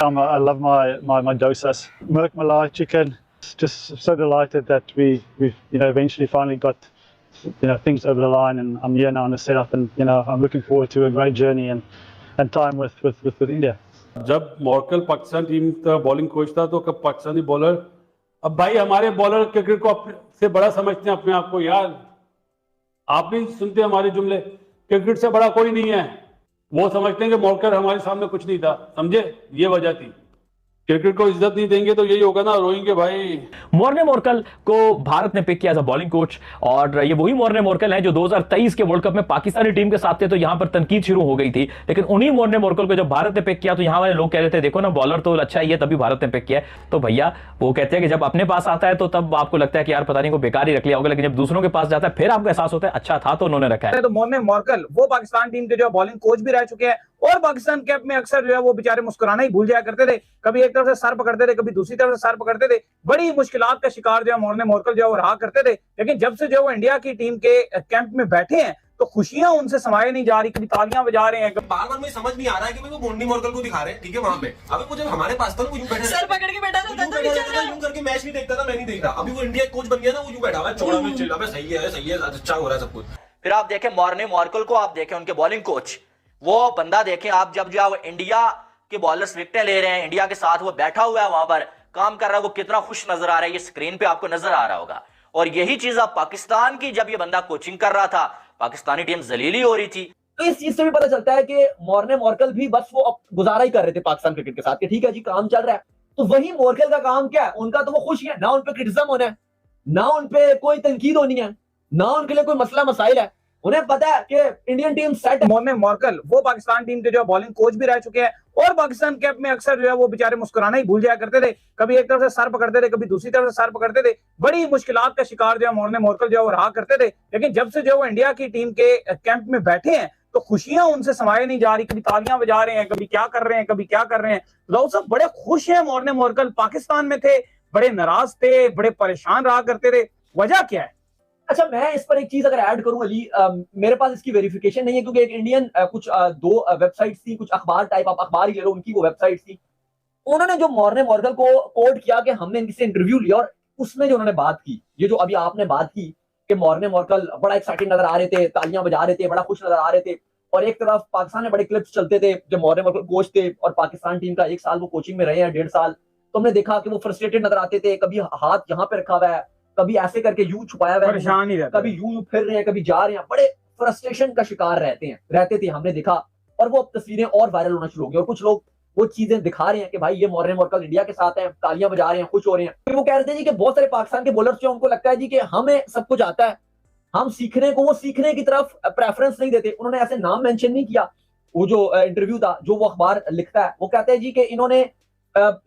time. I love my dosas. Merk Malai chicken. Just so delighted that we eventually finally got things over the line, and I'm here now in the setup, and I'm looking forward to a great journey and time with India. जब मॉर्कल Pakistan team का bowling coach था तो कब Pakistani bowler, अब भाई हमारे bowler cricket को से बड़ा समझते हैं अपने आप को यार। आप भी सुनते हैं हमारे जुमले, क्रिकेट से बड़ा कोई नहीं है। वो समझते हैं कि मॉर्कल हमारे सामने कुछ नहीं था, समझे, ये वजह थी। क्रिकेट को इज्जत नहीं देंगे तो यही होगा ना, रोएंगे भाई। मॉर्ने मॉर्कल को भारत ने पिक किया एज अ बॉलिंग कोच, और ये वही मॉर्ने मॉर्कल है जो 2023 के वर्ल्ड कप में पाकिस्तानी टीम के साथ थे, तो यहां पर तनकीद शुरू हो गई थी। लेकिन उन्हीं मॉर्ने मॉर्कल को जब भारत ने पिक किया तो यहां वाले लोग कह रहे थे देखो ना बॉलर तो अच्छा ही है, तभी भारत ने पिक किया। तो भैया वो कहते हैं कि जब अपने पास आता है तो तब आपको लगता है कि यार पता नहीं को बेकार ही रख लिया होगा, लेकिन जब दूसरों के पास जाता है फिर आपको एहसास होता है अच्छा था तो उन्होंने रखा है। तो मॉर्ने मॉर्कल वो पाकिस्तान टीम के जो बॉलिंग कोच भी रह चुके हैं, और पाकिस्तान कैप में अक्सर जो है वो बेचारे मुस्कुराना ही भूल जाया करते थे। कभी एक तरफ से सर पकड़ते थे, कभी दूसरी तरफ से सर पकड़ते थे। बड़ी मुश्किलात का शिकार जो है मॉर्ने मॉर्कल जो है वो रहा करते थे। लेकिन जब से जो वो इंडिया की टीम के कैंप में बैठे हैं तो खुशियां उनसे समाये नहीं जा रही, कभी तालियां बजा रहे हैं। बार बार मुझे समझ नहीं आ रहा है कि वो मॉर्ने मॉर्कल को दिखा रहे हैं, ठीक है वहां पे। अभी वो जब हमारे पास था वो यूं बैठा सर पकड़ के बैठा था, यूं करके मैच नहीं देखता था, मैं नहीं देख रहा। अभी वो इंडिया कोच बन गया ना, वो यूं बैठा हुआ है चौड़ा में, चिल्ला पे सही है, अच्छा हो रहा है सब कुछ। फिर आप देखें मॉर्ने मॉर्कल को, आप देखें उनके बॉलिंग कोच, वो बंदा देखें आप, जब जो है इंडिया के बॉलर्स विकेटें ले रहे हैं, इंडिया के साथ वो बैठा हुआ है वहां पर काम कर रहा है, वो कितना खुश नजर आ रहा है, ये स्क्रीन पे आपको नजर आ रहा होगा। और यही चीज आप पाकिस्तान की, जब ये बंदा कोचिंग कर रहा था पाकिस्तानी टीम जलीली हो रही थी। तो इस चीज से भी पता चलता है कि मॉर्ने मॉर्कल भी बस वो अब गुजारा ही कर रहे थे पाकिस्तान क्रिकेट के साथ कि ठीक है जी काम चल रहा है। तो वही मॉर्कल का काम क्या है, उनका तो वो खुश है, ना उनपे क्रिटिसिज्म होना है, ना उनपे कोई तनकीद होनी है, ना उनके लिए कोई मसला मसाइल है। उन्हें पता है कि इंडियन टीम सेट है। मॉर्ने मॉर्कल वो पाकिस्तान टीम के जो बॉलिंग कोच भी रह चुके हैं, और पाकिस्तान कैप में अक्सर जो है वो बेचारे मुस्कुराना ही भूल जाया करते थे। कभी एक तरफ से सर पकड़ते थे, कभी दूसरी तरफ से सर पकड़ते थे। बड़ी मुश्किलात का शिकार जो है मॉर्ने मॉर्कल जो है वो रहा करते थे। लेकिन जब से जो वो इंडिया की टीम के कैंप में बैठे हैं तो खुशियां उनसे समाये नहीं जा रही, कभी तालियां बजा रहे हैं, कभी क्या कर रहे हैं, कभी क्या कर रहे हैं। लोग सब बड़े खुश हैं। मॉर्ने मॉर्कल पाकिस्तान में थे, बड़े नाराज थे, बड़े परेशान रहा करते थे। वजह क्या है? अच्छा, मैं इस पर एक चीज अगर ऐड करूं अली, मेरे पास इसकी वेरिफिकेशन नहीं है, क्योंकि एक इंडियन कुछ दो वेबसाइट्स थी, कुछ अखबार टाइप, आप अखबार ही ले लो, उनकी वो वेबसाइट थी। उन्होंने जो मॉर्ने मॉर्कल को कोट किया कि हमने इनसे इंटरव्यू लिया, और उसमें जो उन्होंने बात की, ये जो अभी आपने बात की कि मॉर्ने मॉर्कल बड़ा एक्साइटेड नजर आ रहे थे, तालियां बजा रहे थे, बड़ा खुश नजर आ रहे थे, और एक तरफ पाकिस्तान में बड़े क्लिप्स चलते थे जब मॉर्ने मॉर्कल कोच थे और पाकिस्तान टीम का 1 साल वो कोचिंग में रहे हैं, 1.5 साल, तो हमने देखा कि वो फ्रस्ट्रेटेड नजर आते थे। कभी हाथ यहाँ पे रखा हुआ है, कभी ऐसे करके यूं छुपाया हुआ है, कभी यूं फिर रहे हैं, कभी जा रहे हैं, बड़े फ्रस्ट्रेशन का शिकार रहते थे हमने देखा। और वो तस्वीरें और वायरल होना शुरू हो गई, और कुछ लोग वो चीजें दिखा रहे हैं कि भाई ये मॉर्ने मॉर्कल इंडिया के साथ हैं, तालियां बजा रहे हैं, खुश हो रहे हैं। फिर वो कह रहे थे जी कि बहुत सारे पाकिस्तान के बॉलर्स जो उनको लगता है जी कि हमें सब कुछ आता है, हम वो सीखने की तरफ प्रेफरेंस नहीं देते। उन्होंने ऐसे नाम मेंशन नहीं किया। वो जो इंटरव्यू था जो वो अखबार लिखता है, वो कहते हैं जी कि इन्होंने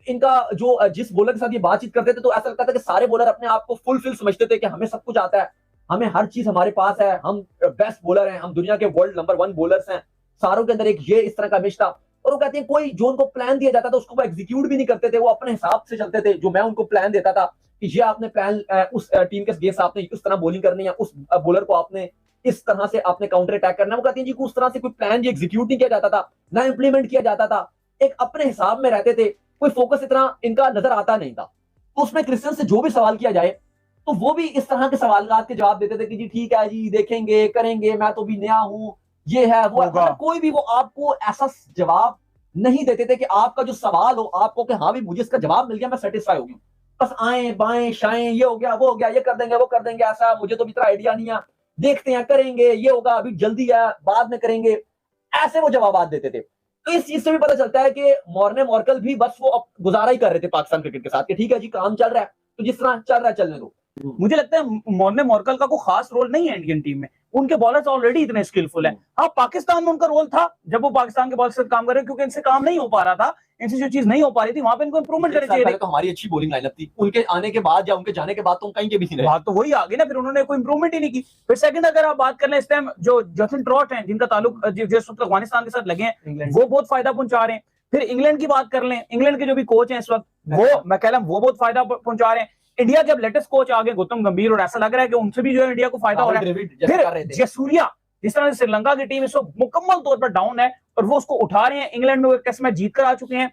इनका जो जिस बॉलर के साथ ये बातचीत करते थे तो ऐसा लगता था कि सारे बॉलर अपने आप को फुलफिल समझते थे कि हमें सब कुछ आता है, हमें हर चीज हमारे पास है, हम बेस्ट बॉलर हैं, हम दुनिया के वर्ल्ड नंबर 1 बॉलर्स हैं। सारों के अंदर एक ये इस तरह का इमेज था। और वो कहते हैं कोई जो उनको प्लान दिया जाता था उसको वो एग्जीक्यूट भी नहीं करते थे, वो अपने हिसाब से चलते थे। जो मैं उनको प्लान देता था कि ये आपने प्लान उस टीम के अगेंस्ट आपने उस तरह बॉलिंग करनी है, उस बॉलर को आपने इस तरह से आपने काउंटर अटैक करना है। वो कहते हैं जी उस तरह से कोई प्लान जी एग्जीक्यूट नहीं किया जाता था, ना इंप्लीमेंट किया जाता था, एक अपने हिसाब में रहते थे, कोई फोकस इतना इनका नजर आता नहीं था। तो उसमें क्रिश्चियन से जो भी सवाल किया जाए तो वो भी इस तरह के सवाल के जवाब देते थे कि जी ठीक है जी, देखेंगे, करेंगे, मैं तो भी नया हूं, ये है वो है। कोई भी वो आपको ऐसा जवाब नहीं देते थे कि आपका जो सवाल हो आपको कि हाँ भी मुझे इसका जवाब मिल गया, मैं सेटिस्फाई हो गया। बस आए बाएं शाएं, ये हो गया, वो हो गया, ये कर देंगे, वो कर देंगे, ऐसा मुझे तो इतना आइडिया नहीं है, देखते हैं, करेंगे, ये होगा, अभी जल्दी है, बाद में करेंगे, ऐसे वो जवाब देते थे। तो इस चीज से भी पता चलता है कि मॉर्ने मॉर्कल भी बस वो अब गुजारा ही कर रहे थे पाकिस्तान क्रिकेट के साथ कि ठीक है जी काम चल रहा है, तो जिस तरह चल रहा है चलने दो। मुझे लगता है मॉर्ने मॉर्कल का कोई खास रोल नहीं है इंडियन टीम में, उनके बॉलर्स ऑलरेडी इतने स्किलफुल हैं। हाँ, पाकिस्तान में उनका रोल था जब वो पाकिस्तान के बॉलर से काम कर रहे, क्योंकि इनसे काम नहीं हो पा रहा था, इनसे जो चीज नहीं हो पा रही थी वहां पे इनको इंप्रूवमेंट करनी चाहिए। तो हमारी अच्छी बॉलिंग लाइनअप थी, उनके आने के बाद या उनके जाने के बाद तो कहीं के भी नहीं रहे। बात तो वही आ गई ना, फिर उन्होंने कोई इंप्रूवमेंट ही नहीं की। फिर सेकंड अगर आप बात कर लें, इस टाइम जो जॉसन ट्रॉट हैं जिनका ताल्लुक जिस वक्त अफगानिस्तान के साथ लगे हैं, वो बहुत फायदा पहुंचा रहे हैं। फिर इंग्लैंड की बात कर लें, इंग्लैंड के जो भी कोच हैं इस वक्त, वो मैं कह रहा हूं वो बहुत फायदा पहुंचा रहे हैं। इंडिया के अब लेटेस्ट कोच आ गए गौतम गंभीर, और ऐसा लग रहा है कि उनसे भी जो है इंडिया को फायदा हो रहा है। फिर जयसूर्या, जिस तरह से श्रीलंका की टीम इस वक्त मुकम्मल तौर पर डाउन है और वो उसको उठा रहे हैं, इंग्लैंड में वो टेस्ट मैच जीत कर आ चुके हैं।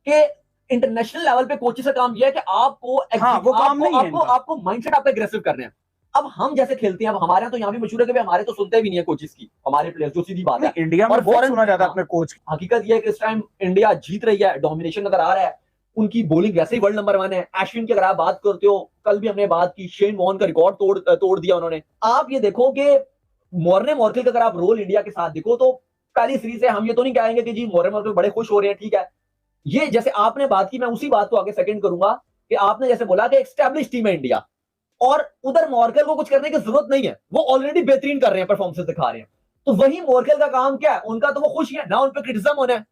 कि इंटरनेशनल लेवल पे कोचेस का काम यह है कि आपको हाँ, वो काम नहीं है इनका। आपको माइंडसेट आपका एग्रेसिव करने हैं। अब हम जैसे खेलते हैं, अब हमारे यहाँ तो यहाँ भी मशहूर है कि भाई हमारे तो सुनते भी नहीं है कोचेस की, हमारे प्लेयर्स, जो सीधी बात है। इंडिया में और बहुत foreign- सुना जाता है हाँ। अपने कोच की। हकीकत यह है कि इस टाइम इंडिया जीत रही है, डोमिनेशन नजर आ रहा है, उनकी बॉलिंग वैसे ही वर्ल्ड नंबर 1 है। अश्विन की अगर आप बात करते हो, कल भी हमने बात की, शेन वॉर्न का रिकॉर्ड तोड़ दिया उन्होंने। आप ये देखो कि मॉर्ने मॉर्कल का अगर आप रोल इंडिया के साथ देखो तो पहली सीरीज से हम ये तो नहीं कहेंगे कि जी मॉर्ने मॉर्कल बड़े खुश हो रहे हैं, ठीक है। ये जैसे आपने बात की, मैं उसी बात को आगे सेकंड करूंगा कि आपने जैसे बोला कि एस्टैब्लिश टीम है इंडिया, और उधर मॉर्कल को कुछ करने की जरूरत नहीं है, वो ऑलरेडी बेहतरीन कर रहे हैं, परफॉर्मेंस दिखा रहे हैं। तो वही मॉर्कल का काम क्या है, उनका तो वो खुश है ना, उन पे क्रिटिसिज्म होना है,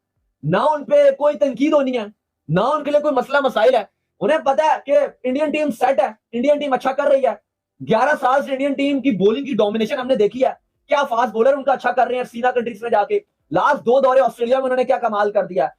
ना उन पे कोई तनकीद होनी है, ना उनके लिए कोई मसला मसाइल है। उन्हें पता है कि इंडियन टीम सेट है, इंडियन टीम अच्छा कर रही है। 11 साल से इंडियन टीम की बॉलिंग की डोमिनेशन हमने देखी है, क्या फास्ट बॉलर उनका अच्छा कर रहे हैं सीना कंट्रीज में जाके। लास्ट 2 दौरे ऑस्ट्रेलिया में उन्होंने क्या कमाल कर दिया।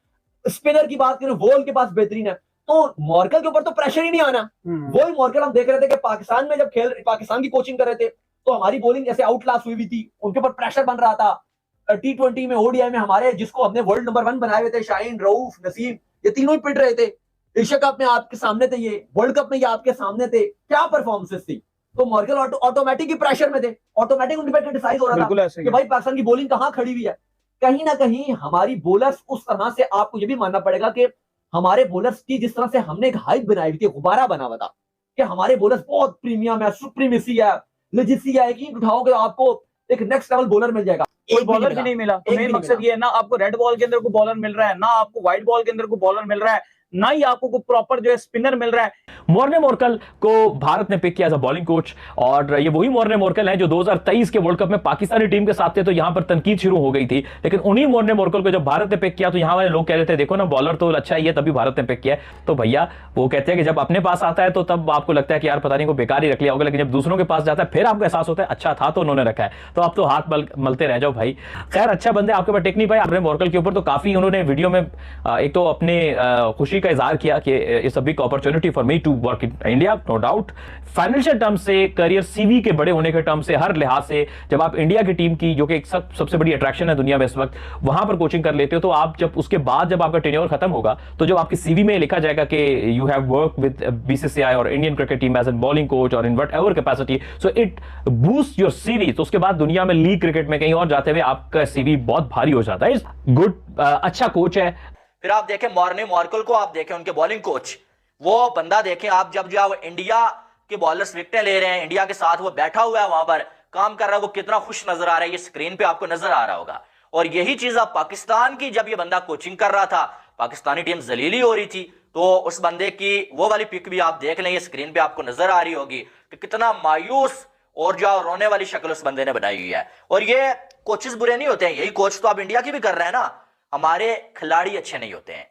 स्पिनर की बात करें, वो उनके पास बेहतरीन है। तो मॉर्कल के ऊपर तो प्रेशर ही नहीं आना। वही मॉर्कल हम देख रहे थे कि पाकिस्तान में जब पाकिस्तान की कोचिंग कर रहे थे तो हमारी बॉलिंग जैसे आउटक्लास हुई हुई थी, उनके ऊपर प्रेशर बन रहा था। T20 में, ओडीआई में हमारे, जिसको हमने वर्ल्ड नंबर 1 बनाए हुए थे, शाहीन, रऊफ, नसीम, ये तीनों ही पिट रहे थे। एशिया कप में आपके सामने थे, ये वर्ल्ड कप में ये आपके सामने थे, क्या परफॉर्मेंसेस थी। तो मॉर्कल ऑटोमेटिक ही प्रेशर में थे, ऑटोमेटिक उन पर क्रिटिसाइज हो रहा बिल्कुल था ऐसे ही कि भाई पाकिस्तान की बॉलिंग कहां खड़ी हुई है। कहीं ना कहीं हमारी बॉलर्स उस तरह से, आपको ये भी मानना पड़ेगा कि हमारे बॉलर्स की जिस तरह से हमने एक हाइप बनाई हुई थी, गुब्बारा बना हुआ था कि हमारे बॉलर्स बहुत प्रीमियम है, सुप्रीमेसी है, लेजिसी है, कि उठाओगे तो आपको एक नेक्स्ट लेवल बॉलर मिल जाएगा। कोई बॉलर भी नहीं मिला। तो एक मेन भी नहीं मकसद ये है ना, आपको रेड बॉल के अंदर को बॉलर मिल रहा है, ना आपको व्हाइट बॉल के अंदर को बॉलर मिल रहा है, ना ही आपको कोई प्रॉपर जो है स्पिनर मिल रहा है। मॉर्ने मॉर्कल को भारत ने पिक किया एज अ बॉलिंग कोच, और ये वही मॉर्ने मॉर्कल हैं जो 2023 के वर्ल्ड कप में पाकिस्तानी टीम के साथ थे, तो यहां पर तनकीद शुरू हो गई थी। लेकिन उन्हीं मॉर्ने मॉर्कल को जब भारत ने पिक किया तो यहां वाले लोग कह रहे थे देखो ना, बॉलर तो अच्छा ही है, तभी भारत ने पिक किया। तो भैया वो कहते हैं कि जब अपने पास आता है तो तब आपको लगता है कि यार पता नहीं को बेकार ही रख लिया होगा, लेकिन जब दूसरों के पास जाता है फिर आपको एहसास होता है अच्छा था तो उन्होंने रखा है। तो आप तो हाथ मलते रह जाओ भाई। खैर, अच्छा बंदे आपके पास टेक नहीं पाए मॉर्ने मॉर्कल के ऊपर, तो काफी उन्होंने वीडियो में एक तो अपने खुशी का इजहार किया कि it's a big opportunity for me to work in India, no doubt. Financial term से, करियर सीवी के बड़े होने के टर्म से, हर लिहाज से, जब आप इंडिया की टीम की, जो कि एक सबसे बड़ी अट्रैक्शन है दुनिया में इस वक्त, वहां पर कोचिंग कर लेते हो, तो आप जब उसके बाद जब आपका टेन्योर खत्म होगा तो जब आपकी सीवी में लिखा जाएगा कि you have work with BCCI और Indian cricket team as an bowling coach और in whatever capacity, so it boost your CV. तो उसके बाद दुनिया में लीग क्रिकेट में कहीं और जाते हुए आपका सीवी बहुत भारी हो जाता है। इट्स गुड, अच्छा कोच है। फिर आप देखें मॉर्ने मॉर्कल को, आप देखें उनके बॉलिंग कोच, वो बंदा देखें आप, जब जो इंडिया के बॉलर्स विकेटें ले रहे हैं, इंडिया के साथ वो बैठा हुआ है, वहां पर काम कर रहा है, वो कितना खुश नजर आ रहा है, ये स्क्रीन पे आपको नजर आ रहा होगा। और यही चीज आप पाकिस्तान की, जब ये बंदा कोचिंग कर रहा था, पाकिस्तानी टीम जलीली हो रही थी, तो उस बंदे की वो वाली पिक भी आप देख लें, ये स्क्रीन पे आपको नजर आ रही होगी कि कितना मायूस और जो रोने वाली शक्ल उस बंदे ने बनाई हुई है। और ये कोचेस बुरे नहीं होते हैं, यही कोच तो आप इंडिया की भी कर रहे हैं ना, हमारे खिलाड़ी अच्छे नहीं होते हैं।